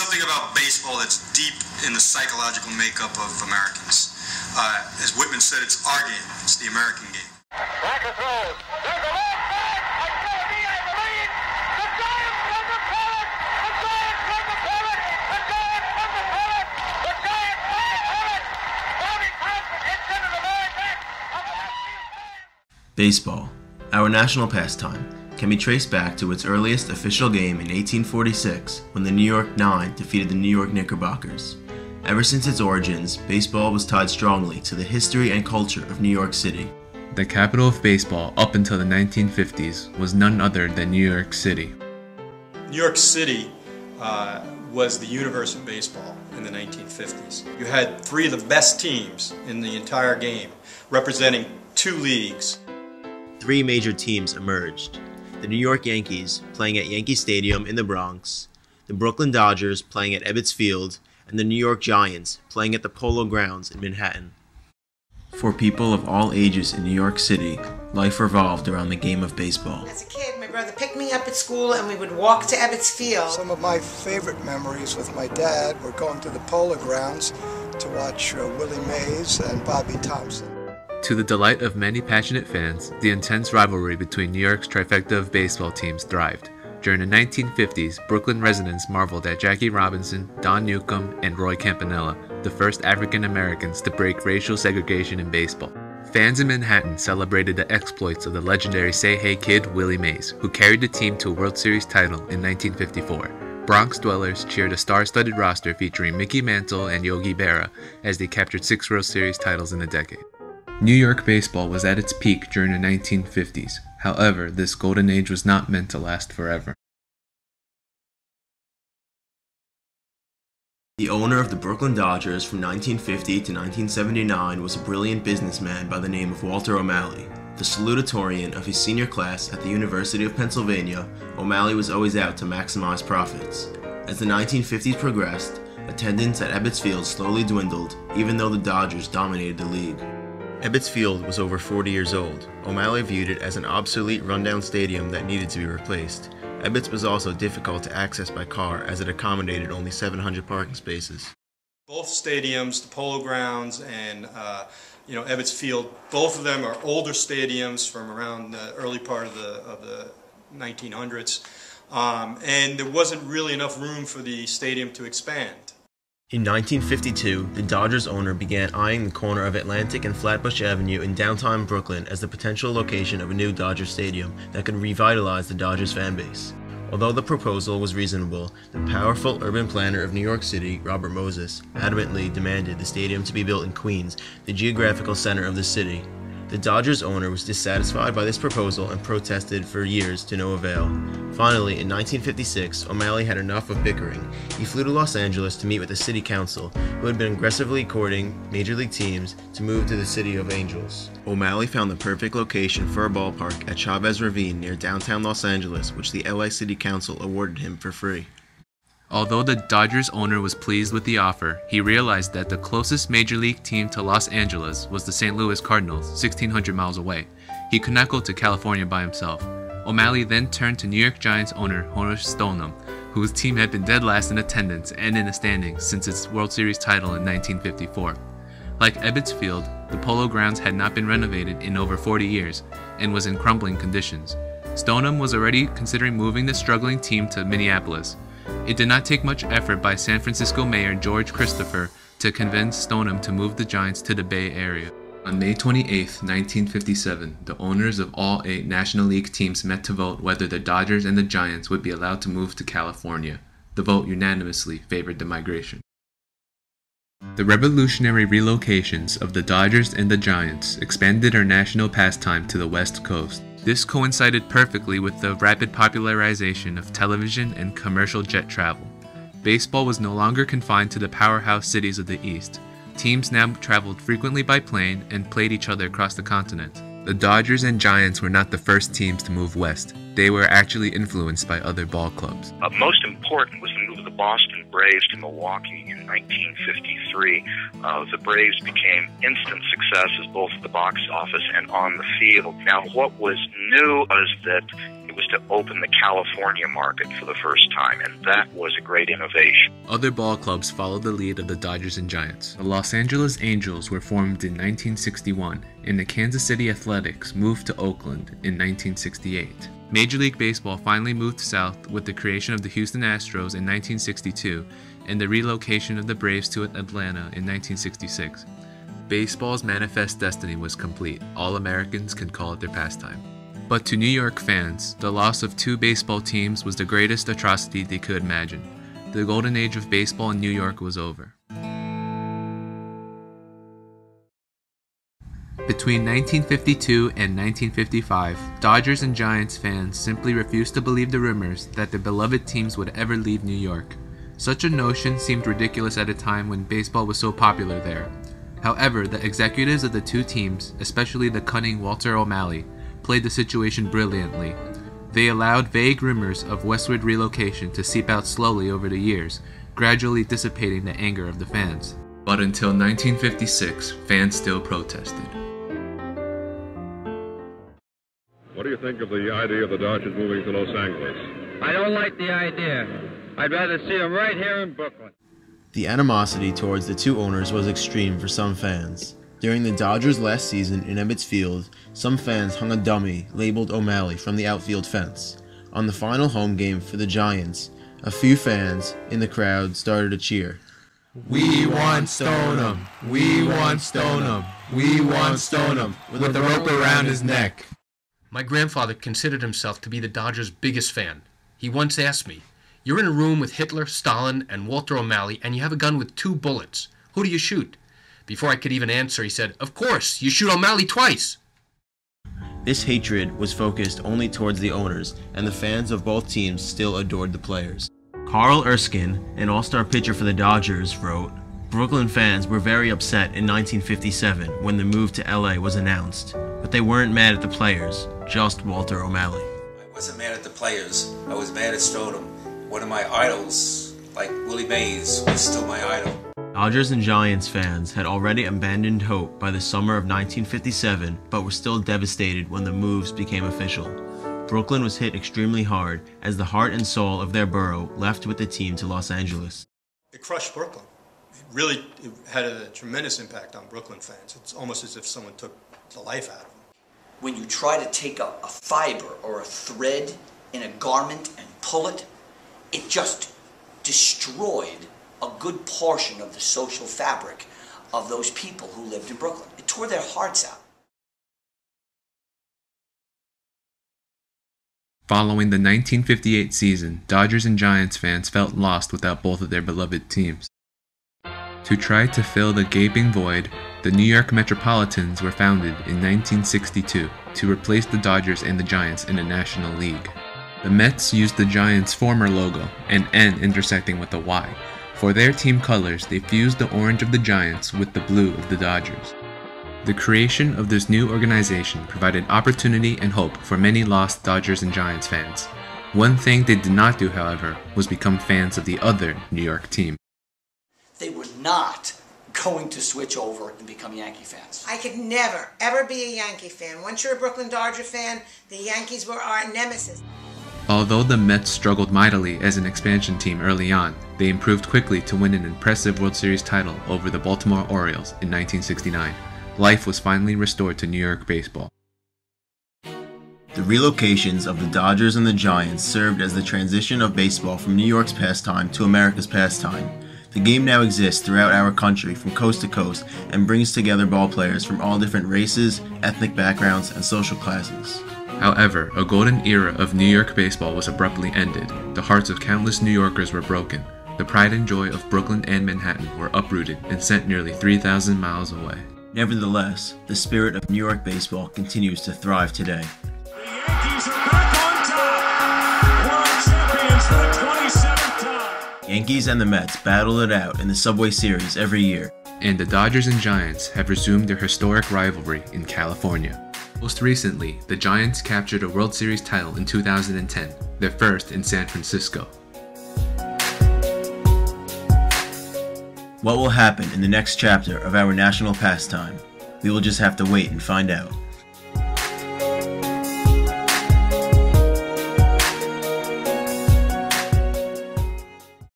something about baseball that's deep in the psychological makeup of Americans. As Whitman said, it's our game. It's the American game. Racker throws. There's a long back. It's going to be, I believe, the Giants from the pullet. The Giants from the pullet. The Giants from the pullet. The Giants from the pullet. Bobby Thompson hits into the very back of the left field stand. Baseball, our national pastime, can be traced back to its earliest official game in 1846 when the New York Nine defeated the New York Knickerbockers. Ever since its origins, baseball was tied strongly to the history and culture of New York City. The capital of baseball up until the 1950s was none other than New York City. New York City was the universe of baseball in the 1950s. You had three of the best teams in the entire game, representing two leagues. Three major teams emerged: the New York Yankees, playing at Yankee Stadium in the Bronx, the Brooklyn Dodgers, playing at Ebbets Field, and the New York Giants, playing at the Polo Grounds in Manhattan. For people of all ages in New York City, life revolved around the game of baseball. As a kid, my brother picked me up at school and we would walk to Ebbets Field. Some of my favorite memories with my dad were going to the Polo Grounds to watch Willie Mays and Bobby Thompson. To the delight of many passionate fans, the intense rivalry between New York's trifecta of baseball teams thrived. During the 1950s, Brooklyn residents marveled at Jackie Robinson, Don Newcombe, and Roy Campanella, the first African Americans to break racial segregation in baseball. Fans in Manhattan celebrated the exploits of the legendary Say Hey Kid Willie Mays, who carried the team to a World Series title in 1954. Bronx dwellers cheered a star-studded roster featuring Mickey Mantle and Yogi Berra as they captured 6 World Series titles in the decade. New York baseball was at its peak during the 1950s. However, this golden age was not meant to last forever. The owner of the Brooklyn Dodgers from 1950 to 1979 was a brilliant businessman by the name of Walter O'Malley. The salutatorian of his senior class at the University of Pennsylvania, O'Malley was always out to maximize profits. As the 1950s progressed, attendance at Ebbets Field slowly dwindled, even though the Dodgers dominated the league. Ebbets Field was over 40 years old. O'Malley viewed it as an obsolete, rundown stadium that needed to be replaced. Ebbets was also difficult to access by car as it accommodated only 700 parking spaces. Both stadiums, the Polo Grounds and Ebbets Field, both of them are older stadiums from around the early part of the 1900s, and there wasn't really enough room for the stadium to expand. In 1952, the Dodgers owner began eyeing the corner of Atlantic and Flatbush Avenue in downtown Brooklyn as the potential location of a new Dodger stadium that could revitalize the Dodgers fan base. Although the proposal was reasonable, the powerful urban planner of New York City, Robert Moses, adamantly demanded the stadium to be built in Queens, the geographical center of the city. The Dodgers owner was dissatisfied by this proposal and protested for years to no avail. Finally, in 1956, O'Malley had enough of bickering. He flew to Los Angeles to meet with the city council, who had been aggressively courting major league teams to move to the City of Angels. O'Malley found the perfect location for a ballpark at Chavez Ravine near downtown Los Angeles, which the LA City Council awarded him for free. Although the Dodgers owner was pleased with the offer, he realized that the closest major league team to Los Angeles was the St. Louis Cardinals, 1,600 miles away. He could not go to California by himself. O'Malley then turned to New York Giants owner Horace Stoneham, whose team had been dead last in attendance and in the standings since its World Series title in 1954. Like Ebbets Field, the Polo Grounds had not been renovated in over 40 years and was in crumbling conditions. Stoneham was already considering moving the struggling team to Minneapolis. It did not take much effort by San Francisco Mayor George Christopher to convince Stoneham to move the Giants to the Bay Area. On May 28, 1957, the owners of all 8 National League teams met to vote whether the Dodgers and the Giants would be allowed to move to California. The vote unanimously favored the migration. The revolutionary relocations of the Dodgers and the Giants expanded our national pastime to the West Coast. This coincided perfectly with the rapid popularization of television and commercial jet travel. Baseball was no longer confined to the powerhouse cities of the East. Teams now traveled frequently by plane and played each other across the continent. The Dodgers and Giants were not the first teams to move west. They were actually influenced by other ball clubs. Most important was the move of the Boston Braves to Milwaukee in 1953, the Braves became instant successes both at the box office and on the field. Now, what was new was that it was to open the California market for the first time, and that was a great innovation. Other ball clubs followed the lead of the Dodgers and Giants. The Los Angeles Angels were formed in 1961, and the Kansas City Athletics moved to Oakland in 1968. Major League Baseball finally moved south with the creation of the Houston Astros in 1962 and the relocation of the Braves to Atlanta in 1966. Baseball's manifest destiny was complete. All Americans can call it their pastime. But to New York fans, the loss of 2 baseball teams was the greatest atrocity they could imagine. The golden age of baseball in New York was over. Between 1952 and 1955, Dodgers and Giants fans simply refused to believe the rumors that their beloved teams would ever leave New York. Such a notion seemed ridiculous at a time when baseball was so popular there. However, the executives of the 2 teams, especially the cunning Walter O'Malley, played the situation brilliantly. They allowed vague rumors of westward relocation to seep out slowly over the years, gradually dissipating the anger of the fans. But until 1956, fans still protested. What do you think of the idea of the Dodgers moving to Los Angeles? I don't like the idea. I'd rather see them right here in Brooklyn. The animosity towards the 2 owners was extreme for some fans. During the Dodgers' last season in Ebbets Field, some fans hung a dummy labeled O'Malley from the outfield fence. On the final home game for the Giants, a few fans in the crowd started to cheer. "We want Stoneham! We want Stoneham! We want Stoneham!" with the rope around his neck. My grandfather considered himself to be the Dodgers' biggest fan. He once asked me, "You're in a room with Hitler, Stalin, and Walter O'Malley, and you have a gun with 2 bullets. Who do you shoot?" Before I could even answer, he said, "Of course, you shoot O'Malley twice." This hatred was focused only towards the owners, and the fans of both teams still adored the players. Carl Erskine, an all-star pitcher for the Dodgers, wrote, "Brooklyn fans were very upset in 1957 when the move to LA was announced, but they weren't mad at the players, just Walter O'Malley." I wasn't mad at the players, I was mad at Stoneham. One of my idols, like Willie Mays, was still my idol. Dodgers and Giants fans had already abandoned hope by the summer of 1957, but were still devastated when the moves became official. Brooklyn was hit extremely hard as the heart and soul of their borough left with the team to Los Angeles. It crushed Brooklyn. It had a tremendous impact on Brooklyn fans. It's almost as if someone took the life out of them. When you try to take a fiber or a thread in a garment and pull it, it just destroyed a good portion of the social fabric of those people who lived in Brooklyn. It tore their hearts out. Following the 1958 season, Dodgers and Giants fans felt lost without both of their beloved teams. To try to fill the gaping void, the New York Metropolitans were founded in 1962 to replace the Dodgers and the Giants in the National League. The Mets used the Giants' former logo, an N intersecting with a Y. For their team colors, they fused the orange of the Giants with the blue of the Dodgers. The creation of this new organization provided opportunity and hope for many lost Dodgers and Giants fans. One thing they did not do, however, was become fans of the other New York team. They were not going to switch over and become Yankee fans. I could never, ever be a Yankee fan. Once you're a Brooklyn Dodger fan, the Yankees were our nemesis. Although the Mets struggled mightily as an expansion team early on, they improved quickly to win an impressive World Series title over the Baltimore Orioles in 1969. Life was finally restored to New York baseball. The relocations of the Dodgers and the Giants served as the transition of baseball from New York's pastime to America's pastime. The game now exists throughout our country from coast to coast and brings together ballplayers from all different races, ethnic backgrounds, and social classes. However, a golden era of New York baseball was abruptly ended. The hearts of countless New Yorkers were broken. The pride and joy of Brooklyn and Manhattan were uprooted and sent nearly 3,000 miles away. Nevertheless, the spirit of New York baseball continues to thrive today. The Yankees are back on top! World champions for the 27th time! Yankees and the Mets battle it out in the Subway Series every year. And the Dodgers and Giants have resumed their historic rivalry in California. Most recently, the Giants captured a World Series title in 2010, their first in San Francisco. What will happen in the next chapter of our national pastime? We will just have to wait and find out.